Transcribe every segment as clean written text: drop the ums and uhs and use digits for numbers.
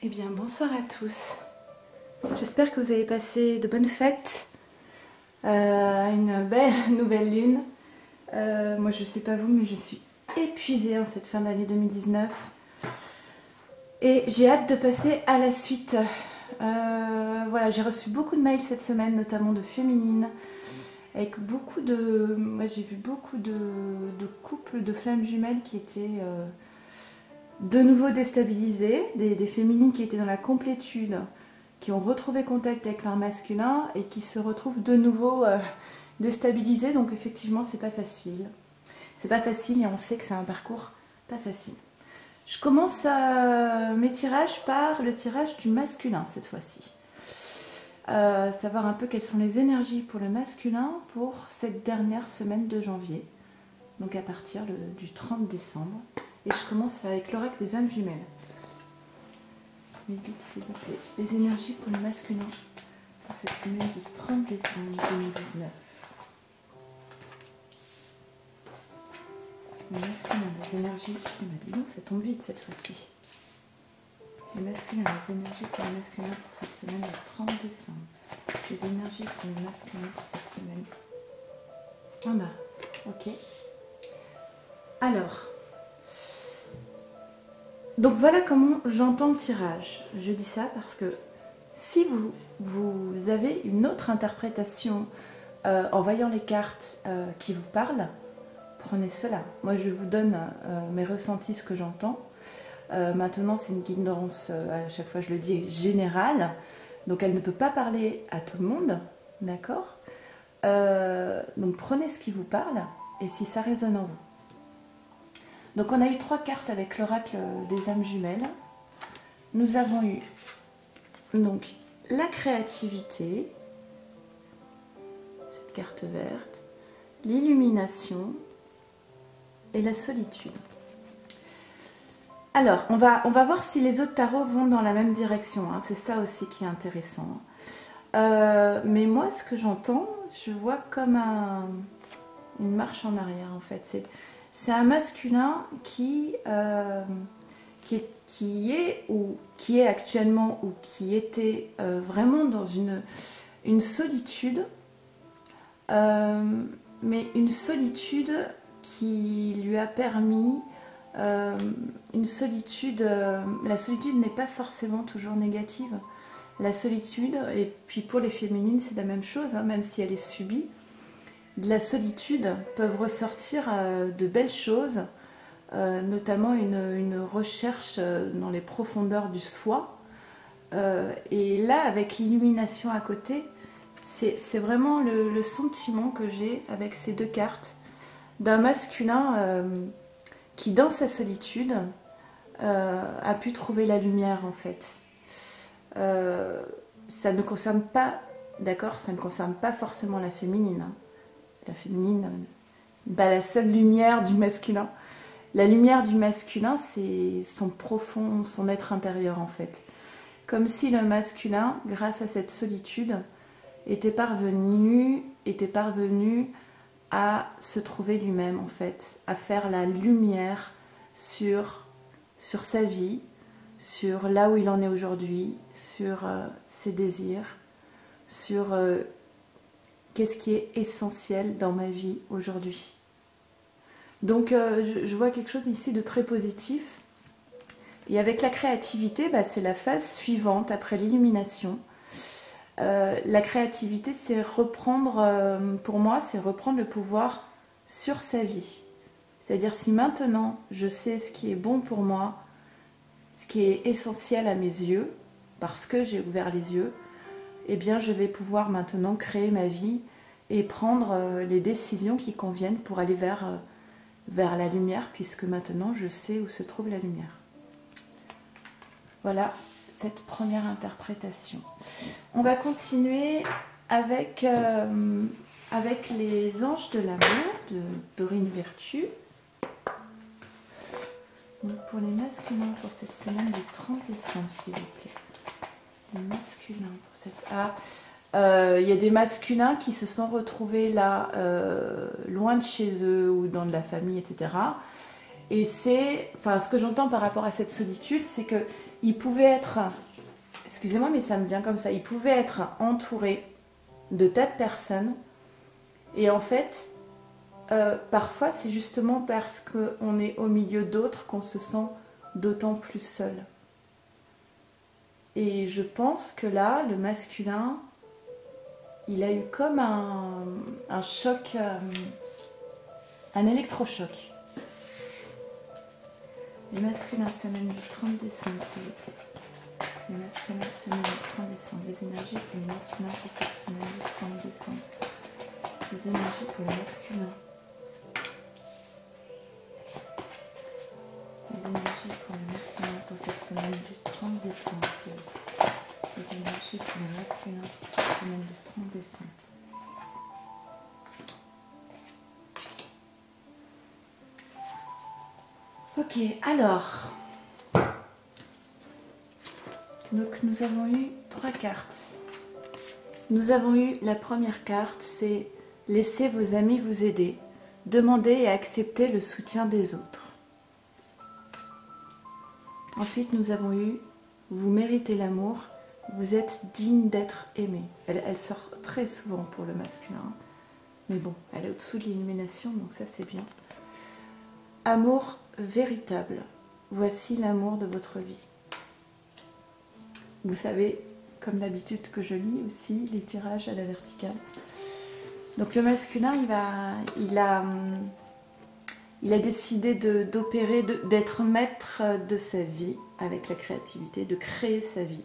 Eh bien, bonsoir à tous. J'espère que vous avez passé de bonnes fêtes, une belle nouvelle lune. Moi, je ne sais pas vous, mais je suis épuisée en cette fin d'année 2019. Et j'ai hâte de passer à la suite. Voilà, j'ai reçu beaucoup de mails cette semaine, notamment de féminines, avec beaucoup de... Moi, j'ai vu beaucoup de couples de flammes jumelles qui étaient... de nouveau déstabilisées, des féminines qui étaient dans la complétude, qui ont retrouvé contact avec leur masculin et qui se retrouvent de nouveau déstabilisées. Donc effectivement, c'est pas facile. C'est pas facile et on sait que c'est un parcours pas facile. Je commence mes tirages par le tirage du masculin cette fois-ci. Savoir un peu quelles sont les énergies pour le masculin pour cette dernière semaine de janvier. Donc à partir du 30 décembre. Et je commence avec l'oracle des âmes jumelles. Mais dites s'il vous plaît, les énergies pour le masculin pour cette semaine du 30 décembre 2019. Le masculin, les énergies... Dis donc, ça tombe vite cette fois-ci. Le masculin, les énergies pour le masculin pour cette semaine du 30 décembre. Les énergies pour le masculin pour cette semaine. Ah bah, ok. Alors... Donc voilà comment j'entends le tirage. Je dis ça parce que si vous avez une autre interprétation en voyant les cartes qui vous parlent, prenez cela. Moi je vous donne mes ressentis, ce que j'entends. Maintenant c'est une guidance, à chaque fois je le dis, générale. Donc elle ne peut pas parler à tout le monde, d'accord? Donc prenez ce qui vous parle et si ça résonne en vous. Donc on a eu 3 cartes avec l'oracle des âmes jumelles. Nous avons eu donc la créativité, cette carte verte, l'illumination et la solitude. Alors on va voir si les autres tarots vont dans la même direction, hein. C'est ça aussi qui est intéressant. Mais moi ce que j'entends, je vois comme une marche en arrière en fait. C'est un masculin qui est actuellement ou qui était vraiment dans une solitude, mais une solitude qui lui a permis une solitude. La solitude n'est pas forcément toujours négative. La solitude, et puis pour les féminines c'est la même chose, hein, même si elle est subie. De la solitude peuvent ressortir de belles choses, notamment une recherche dans les profondeurs du soi. Et là, avec l'illumination à côté, c'est vraiment le sentiment que j'ai avec ces 2 cartes d'un masculin qui, dans sa solitude, a pu trouver la lumière en fait. Ça ne concerne pas, d'accord, ça ne concerne pas forcément la féminine, hein. La féminine, pas la seule lumière du masculin. La lumière du masculin, c'est son profond, son être intérieur en fait. Comme si le masculin, grâce à cette solitude, était parvenu à se trouver lui-même en fait, à faire la lumière sur sa vie, sur là où il en est aujourd'hui, sur ses désirs, sur... qu'est-ce qui est essentiel dans ma vie aujourd'hui? Donc je vois quelque chose ici de très positif. Et avec la créativité, c'est la phase suivante après l'illumination. La créativité, c'est reprendre, pour moi, c'est reprendre le pouvoir sur sa vie. C'est-à-dire si maintenant je sais ce qui est bon pour moi, ce qui est essentiel à mes yeux, parce que j'ai ouvert les yeux, eh bien je vais pouvoir maintenant créer ma vie et prendre les décisions qui conviennent pour aller vers la lumière, puisque maintenant je sais où se trouve la lumière. Voilà cette première interprétation. On va continuer avec les anges de l'amour de Dorine Virtue. Donc pour les masculins pour cette semaine du 30 décembre, s'il vous plaît. Les masculins pour cette... y a des masculins qui se sont retrouvés là, loin de chez eux ou dans de la famille, etc. Et c'est, enfin, ce que j'entends par rapport à cette solitude, c'est que il pouvait être, excusez-moi, mais ça me vient comme ça, il pouvait être entouré de tas de personnes. Et en fait, parfois, c'est justement parce qu'on est au milieu d'autres qu'on se sent d'autant plus seul. Et je pense que là, le masculin, il a eu comme un choc, un électrochoc. Les masculins, semaine du 30 décembre, s'il vous plaît. Les masculins, semaine du 30 décembre. Les énergies pour les masculins pour cette semaine du 30 décembre. Les énergies pour les masculins. Les énergies pour les masculins pour cette semaine du 30 décembre, s'il vous plaît. Les énergies pour les masculins pour cette semaine du 30 décembre. Ok, alors, donc nous avons eu 3 cartes. Nous avons eu la première carte, c'est laissez vos amis vous aider, demandez et acceptez le soutien des autres. Ensuite, nous avons eu vous méritez l'amour, vous êtes digne d'être aimé. Elle sort très souvent pour le masculin, mais bon, elle est au-dessous de l'illumination, donc ça c'est bien. Amour véritable, voici l'amour de votre vie. Vous savez, comme d'habitude, que je lis aussi les tirages à la verticale. Donc le masculin, il a décidé d'opérer, d'être maître de sa vie avec la créativité, de créer sa vie.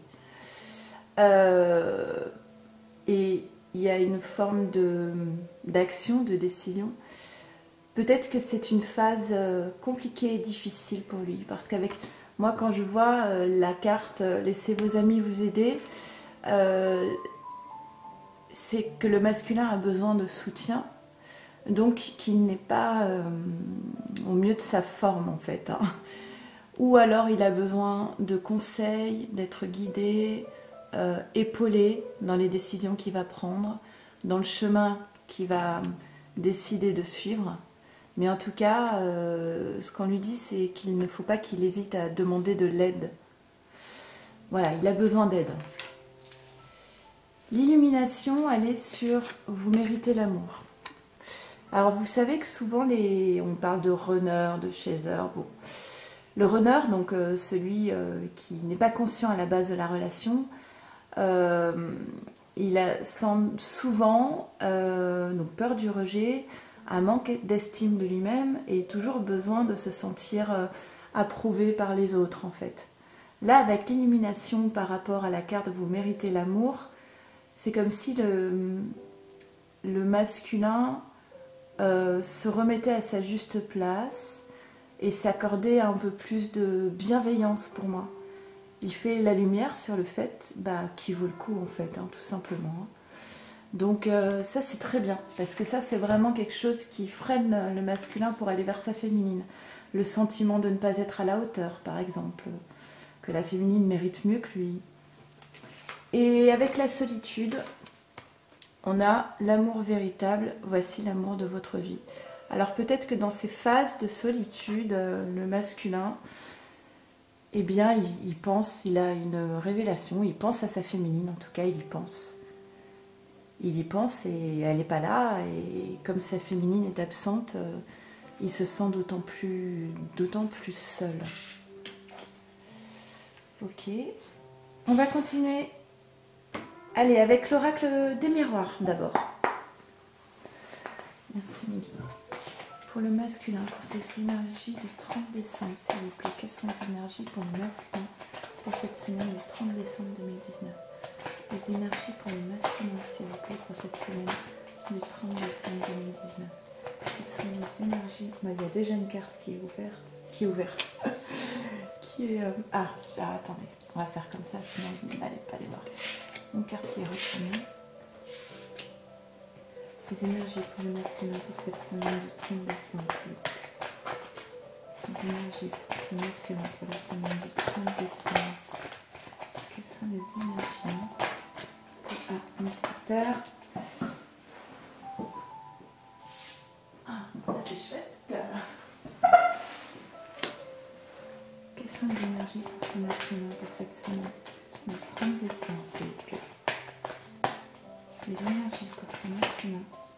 Et il y a une forme d'action, de décision. Peut-être que c'est une phase compliquée et difficile pour lui, parce qu'avec moi, quand je vois la carte « Laissez vos amis vous aider », c'est que le masculin a besoin de soutien, donc qu'il n'est pas au mieux de sa forme en fait. Hein. Ou alors il a besoin de conseils, d'être guidé, épaulé dans les décisions qu'il va prendre, dans le chemin qu'il va décider de suivre. Mais en tout cas, ce qu'on lui dit, c'est qu'il ne faut pas qu'il hésite à demander de l'aide. Voilà, il a besoin d'aide. L'illumination, elle est sur « vous méritez l'amour ». Alors, vous savez que souvent, on parle de runner, de chaser. Bon. Le runner, donc celui qui n'est pas conscient à la base de la relation, il sent souvent donc peur du rejet, un manque d'estime de lui-même et toujours besoin de se sentir approuvé par les autres en fait. Là, avec l'illumination par rapport à la carte « Vous méritez l'amour », c'est comme si le masculin se remettait à sa juste place et s'accordait un peu plus de bienveillance pour moi. Il fait la lumière sur le fait qu'il vaut le coup en fait, hein, tout simplement. Donc ça c'est très bien, parce que ça c'est vraiment quelque chose qui freine le masculin pour aller vers sa féminine. Le sentiment de ne pas être à la hauteur, par exemple, que la féminine mérite mieux que lui. Et avec la solitude, on a l'amour véritable, voici l'amour de votre vie. Alors peut-être que dans ces phases de solitude, le masculin, eh bien il pense, il a une révélation, il pense à sa féminine, en tout cas il y pense. Il y pense et elle n'est pas là, et comme sa féminine est absente, il se sent d'autant plus seul. Ok, on va continuer. Allez, avec l'oracle des miroirs d'abord. Merci Miguel. Pour le masculin, pour ces énergies du 30 décembre, s'il vous plaît, quelles sont les énergies pour le masculin pour cette semaine du 30 décembre 2019? Les énergies pour le masculin, s'il vous plaît, pour cette semaine du 30 décembre 2019. Quelles sont les énergies? Il y a déjà une carte qui est ouverte. Attendez, on va faire comme ça, sinon vous n'allez pas les voir. Une carte qui est retournée. Les énergies pour le masculin pour cette semaine du 30 décembre. Les énergies pour ce masculin pour la semaine du 30 décembre. Quelles sont les énergies? Un écouteur. Ah, c'est chouette.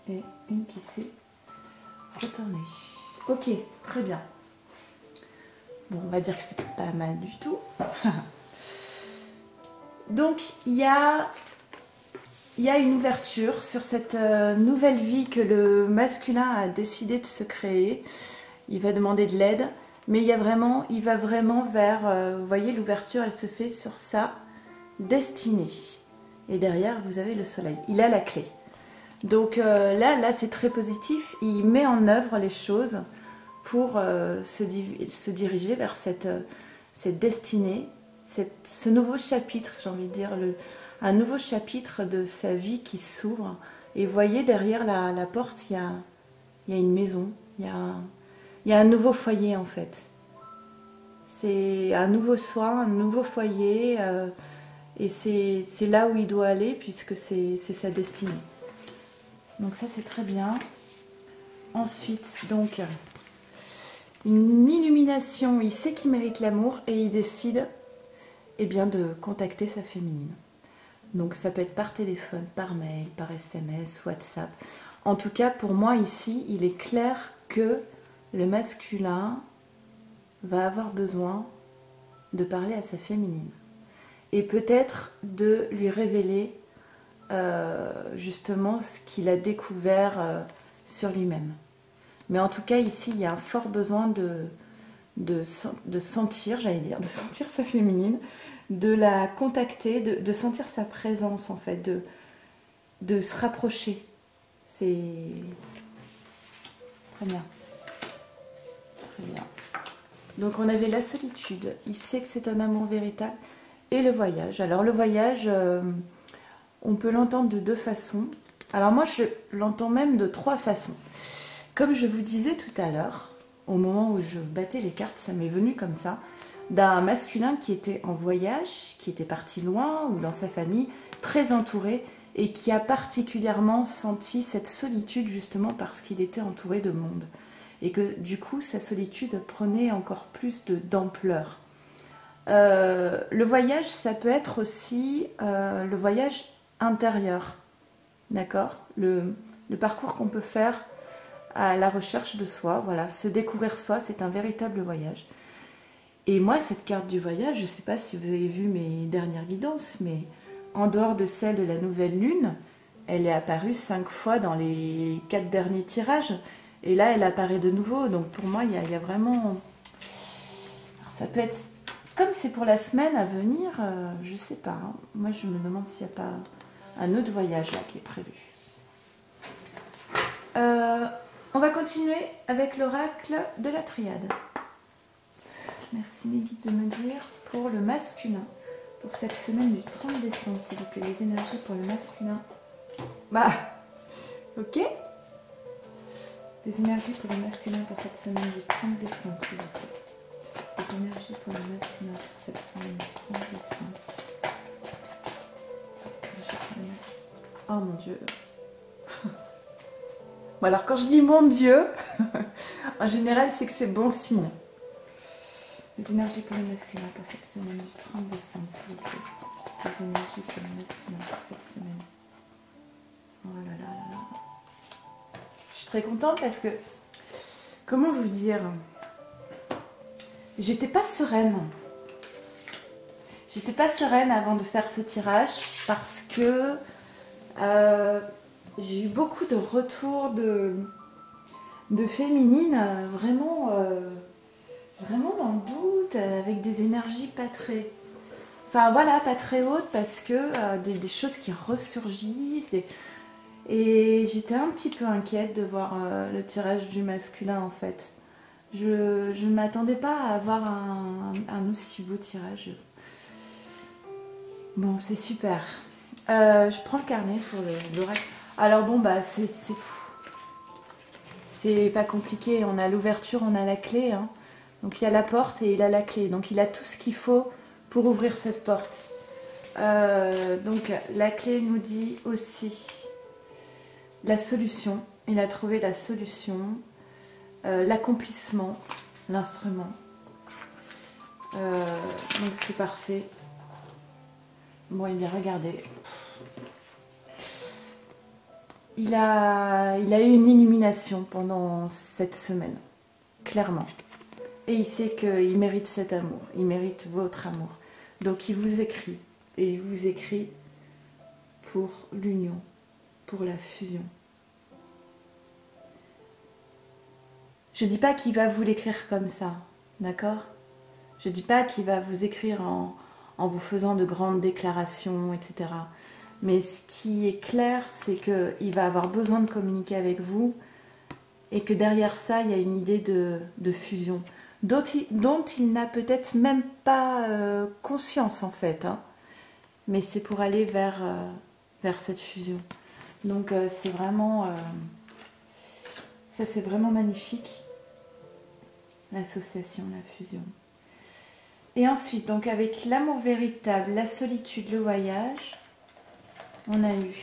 et une qui s'est retournée. Ok, très bien. Bon, on va dire que c'est pas mal du tout. Donc, il y a une ouverture sur cette nouvelle vie que le masculin a décidé de se créer. Il va demander de l'aide, mais il va vraiment vers, vous voyez, l'ouverture, elle se fait sur sa destinée. Et derrière, vous avez le soleil. Il a la clé. Donc là c'est très positif. Il met en œuvre les choses pour se diriger vers cette destinée, ce nouveau chapitre, j'ai envie de dire, un nouveau chapitre de sa vie qui s'ouvre. Et vous voyez, derrière la porte, il y a une maison, il y a un nouveau foyer en fait. C'est un nouveau soi, un nouveau foyer, et c'est là où il doit aller puisque c'est sa destinée. Donc ça c'est très bien. Ensuite, donc, une illumination, il sait qu'il mérite l'amour et il décide de contacter sa féminine. Donc ça peut être par téléphone, par mail, par SMS, WhatsApp. En tout cas, pour moi ici, il est clair que le masculin va avoir besoin de parler à sa féminine. Et peut-être de lui révéler justement ce qu'il a découvert sur lui-même. Mais en tout cas, ici, il y a un fort besoin de sentir, j'allais dire, de sentir sa féminine, de la contacter, de sentir sa présence, en fait, de se rapprocher. C'est très bien. Très bien. Donc, on avait la solitude. Il sait que c'est un amour véritable. Et le voyage. Alors, le voyage, on peut l'entendre de deux façons. Alors, moi, je l'entends même de trois façons. Comme je vous disais tout à l'heure, au moment où je battais les cartes, ça m'est venu comme ça, d'un masculin qui était en voyage, qui était parti loin ou dans sa famille, très entouré, et qui a particulièrement senti cette solitude justement parce qu'il était entouré de monde. Et que du coup, sa solitude prenait encore plus d'ampleur. Le voyage, ça peut être aussi le voyage intérieur, d'accord, le parcours qu'on peut faire à la recherche de soi, voilà, se découvrir soi, c'est un véritable voyage. Et moi, cette carte du voyage, je ne sais pas si vous avez vu mes dernières guidances, mais en dehors de celle de la nouvelle lune, elle est apparue 5 fois dans les 4 derniers tirages, et là, elle apparaît de nouveau, donc pour moi, il y a vraiment... Alors, ça peut être... Comme c'est pour la semaine à venir, je ne sais pas, hein. Moi, je me demande s'il n'y a pas un autre voyage là qui est prévu. On va continuer avec l'oracle de la triade. Merci mes guides de me dire pour le masculin, pour cette semaine du 30 décembre, s'il vous plaît, les énergies pour le masculin. Bah, ok. Les énergies pour le masculin pour cette semaine du 30 décembre, s'il vous plaît. Les énergies pour le masculin pour cette semaine du 30 décembre. Oh mon Dieu. Bon, alors quand je dis mon Dieu, en général c'est que c'est bon signe. Les énergies pour le masculin pour cette semaine du 30 décembre, s'il vous plaît. Les énergies pour le masculin pour cette semaine. Oh là là là là. Je suis très contente parce que, comment vous dire, j'étais pas sereine. J'étais pas sereine avant de faire ce tirage parce que j'ai eu beaucoup de retours de féminines vraiment dans le doute, avec des énergies pas très... Enfin voilà, pas très hautes parce que des choses qui ressurgissent. Et j'étais un petit peu inquiète de voir le tirage du masculin en fait. Je ne m'attendais pas à avoir un aussi beau tirage. Bon, c'est super. Je prends le carnet pour l'oracle. Alors bon, bah c'est pas compliqué. On a l'ouverture, on a la clé. Hein. Donc il y a la porte et il a la clé. Donc il a tout ce qu'il faut pour ouvrir cette porte. Donc la clé nous dit aussi la solution. Il a trouvé la solution, l'accomplissement, l'instrument. Donc c'est parfait. Bon, il vient regarder. il a eu une illumination pendant cette semaine, clairement. Et il sait qu'il mérite cet amour, il mérite votre amour. Donc il vous écrit, et il vous écrit pour l'union, pour la fusion. Je ne dis pas qu'il va vous l'écrire comme ça, d'accord? Je ne dis pas qu'il va vous écrire en vous faisant de grandes déclarations, etc. Mais ce qui est clair, c'est qu'il va avoir besoin de communiquer avec vous et que derrière ça, il y a une idée de fusion dont il n'a peut-être même pas conscience en fait. Hein. Mais c'est pour aller vers cette fusion. Donc c'est vraiment... ça c'est vraiment magnifique. L'association, la fusion. Et ensuite, donc avec l'amour véritable, la solitude, le voyage, on a eu...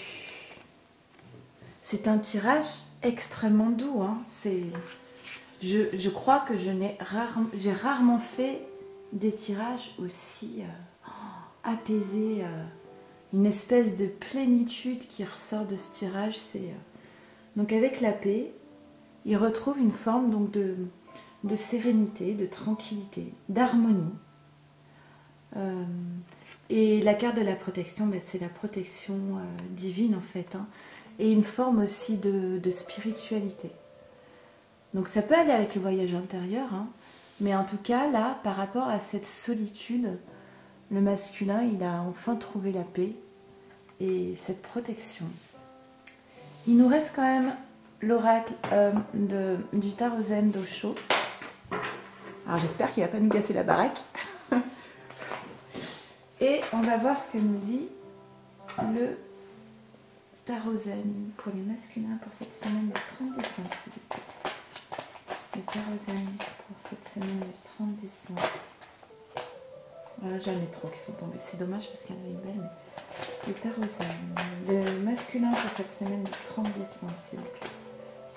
C'est un tirage extrêmement doux. Hein. Je crois que j'ai rarement fait des tirages aussi apaisés. Une espèce de plénitude qui ressort de ce tirage. Donc avec la paix, il retrouve une forme donc, de sérénité, de tranquillité, d'harmonie. Et la carte de la protection, ben, c'est la protection divine en fait, hein, et une forme aussi de spiritualité. Donc ça peut aller avec le voyage intérieur, hein, mais en tout cas là, par rapport à cette solitude, le masculin, il a enfin trouvé la paix et cette protection. Il nous reste quand même l'oracle du tarot zen d'Osho. Alors j'espère qu'il ne va pas nous casser la baraque. Et on va voir ce que nous dit le tarot zen pour les masculins pour cette semaine du 30 décembre. Le tarot zen pour cette semaine du 30 décembre. Voilà, j'en ai trop qui sont tombés. C'est dommage parce qu'il y en avait une belle. Mais... Le tarot zen. Le masculin pour cette semaine du 30 décembre, s'il vous plaît.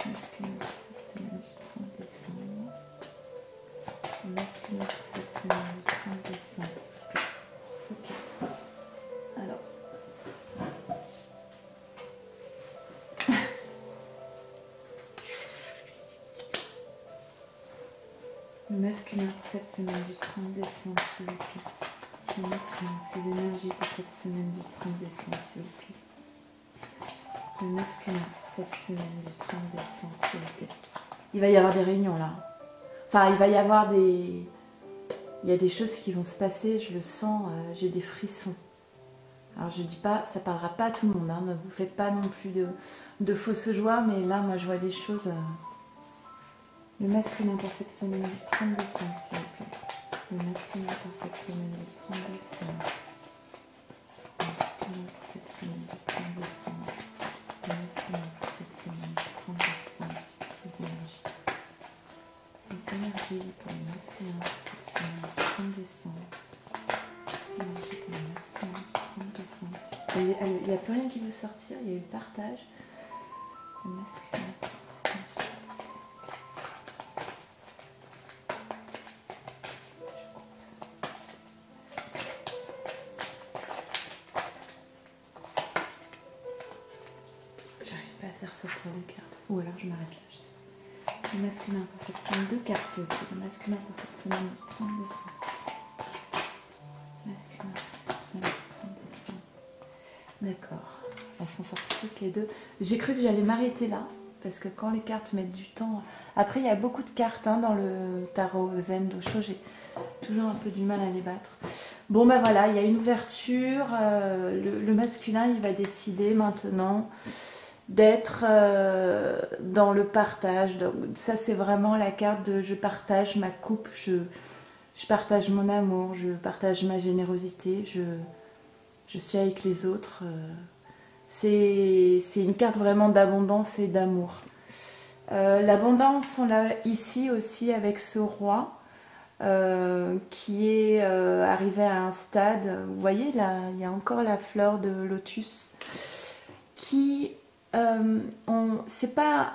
Masculin pour cette semaine du 30 décembre. Le masculin pour cette semaine du 30 décembre. Ok. Alors. Le masculin pour cette semaine du 30 décembre, s'il vous plaît. Le masculin, ses énergies pour cette semaine du 30 décembre, s'il vous plaît. Le masculin pour cette semaine du 30 décembre, s'il vous plaît. Il va y avoir des réunions là. Enfin, il va y avoir des... Il y a des choses qui vont se passer, je le sens, j'ai des frissons. Alors je dis pas, ça parlera pas à tout le monde, hein, ne vous faites pas non plus de fausses joies, mais là moi je vois des choses. Le masculin pour cette semaine du 30 décembre, s'il vous plaît. Le masculin pour cette semaine du 30 décembre. Le masculin pour cette semaine du 30 décembre. Le masculin pour cette semaine du 30 décembre, les énergies. Les énergies pour le masculin pour cette semaine du 30 décembre. L'énergie pour le masculin du 30 décembre. Il n'y a plus rien qui veut sortir, il y a eu le partage. Le masculin pour cette semaine. J'arrive pas à faire sortir deux cartes. Ou alors je m'arrête là, je sais pas. Le masculin pour cette semaine, deux cartes s'il vous plaît. Le masculin pour cette semaine du 30 décembre. Masculin pour cette semaine du 30 décembre. D'accord. Elles sont sorties toutes les deux. J'ai cru que j'allais m'arrêter là. Parce que quand les cartes mettent du temps... Après, il y a beaucoup de cartes hein, dans le tarot zen d'Osho. J'ai toujours un peu du mal à les battre. Bon, ben voilà, il y a une ouverture. Le masculin, il va décider maintenant d'être dans le partage. Donc, ça, c'est vraiment la carte de je partage ma coupe, je partage mon amour, je partage ma générosité, je suis avec les autres. C'est une carte vraiment d'abondance et d'amour. L'abondance, on l'a ici aussi avec ce roi qui est arrivé à un stade. Vous voyez, là, il y a encore la fleur de lotus qui... c'est pas...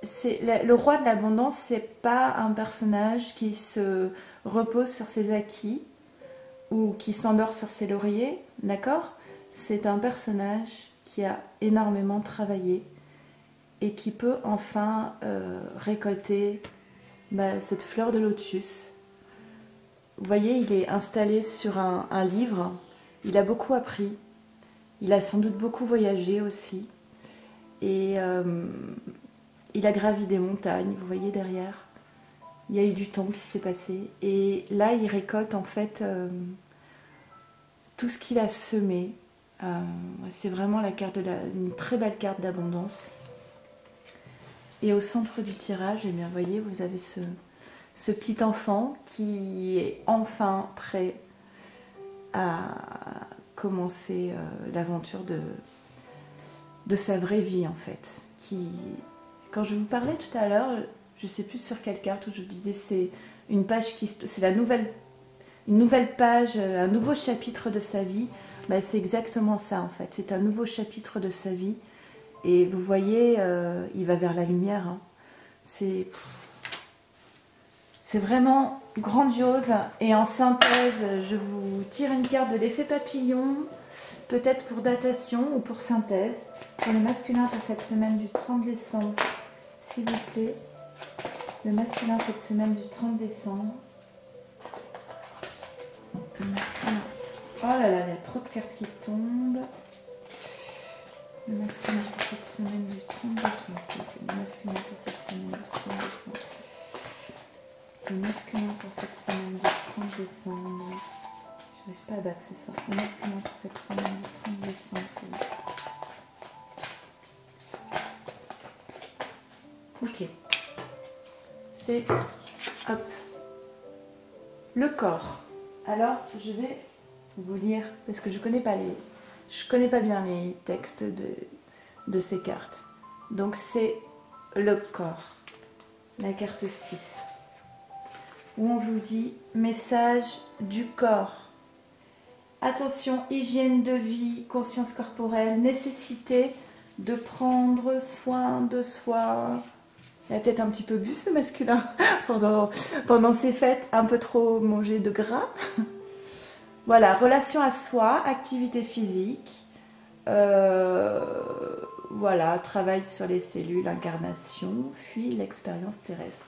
Le roi de l'abondance, c'est pas un personnage qui se repose sur ses acquis ou qui s'endort sur ses lauriers, d'accord? C'est un personnage qui a énormément travaillé et qui peut enfin récolter cette fleur de lotus. Vous voyez, il est installé sur un livre, il a beaucoup appris, il a sans doute beaucoup voyagé aussi, et il a gravi des montagnes, vous voyez derrière, il y a eu du temps qui s'est passé, et là il récolte en fait tout ce qu'il a semé. C'est vraiment la carte une très belle carte d'abondance. Et au centre du tirage, eh bien, vous voyez, vous avez ce petit enfant qui est enfin prêt à commencer l'aventure de sa vraie vie, en fait. Quand je vous parlais tout à l'heure, je ne sais plus sur quelle carte, où je vous disais c'est une page c'est une nouvelle page, un nouveau chapitre de sa vie. C'est exactement ça, en fait. C'est un nouveau chapitre de sa vie. Et vous voyez, il va vers la lumière. Hein. C'est vraiment grandiose. Et en synthèse, je vous tire une carte de l'effet papillon, peut-être pour datation ou pour synthèse. Pour les masculins pour cette semaine du 30 décembre, s'il vous plaît. Le masculin cette semaine du 30 décembre. Le masculin. Oh là là, il y a trop de cartes qui tombent. Le masculin pour cette semaine du 30 décembre. Le masculin pour cette semaine du 30 décembre. Le masculin pour cette semaine du 30 décembre. Je n'arrive pas à battre ce soir. Le masculin pour cette semaine du 30 décembre. Ok. C'est... Hop. Le corps. Alors, je vais vous lire, parce que je connais pas bien les textes de ces cartes. Donc c'est le corps, la carte 6, où on vous dit message du corps. Attention, hygiène de vie, conscience corporelle, nécessité de prendre soin de soi. Il a peut-être un petit peu bu ce masculin pendant ces fêtes, un peu trop mangé de gras. Voilà, relation à soi, activité physique, voilà, travail sur les cellules, incarnation, fuit l'expérience terrestre.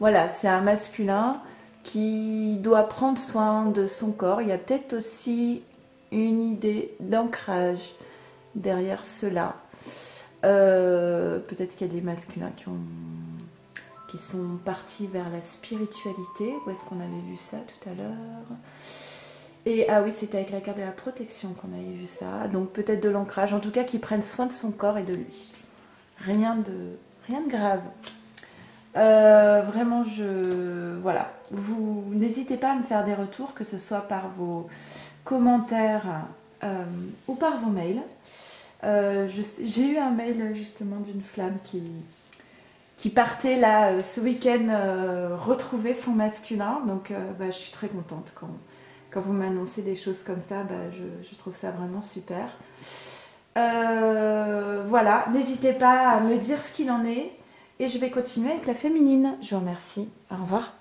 Voilà, c'est un masculin qui doit prendre soin de son corps. Il y a peut-être aussi une idée d'ancrage derrière cela. Peut-être qu'il y a des masculins qui sont partis vers la spiritualité. Où est-ce qu'on avait vu ça tout à l'heure ? Et ah oui, c'était avec la carte de la protection qu'on avait vu ça. Donc peut-être de l'ancrage, en tout cas qu'ils prennent soin de son corps et de lui. Rien de grave. Vraiment, voilà. Vous n'hésitez pas à me faire des retours, que ce soit par vos commentaires ou par vos mails. J'ai eu un mail justement d'une flamme qui partait là ce week-end retrouver son masculin. Donc je suis très contente quand vous m'annoncez des choses comme ça, je trouve ça vraiment super. Voilà, n'hésitez pas à me dire ce qu'il en est et je vais continuer avec la féminine. Je vous remercie. Au revoir.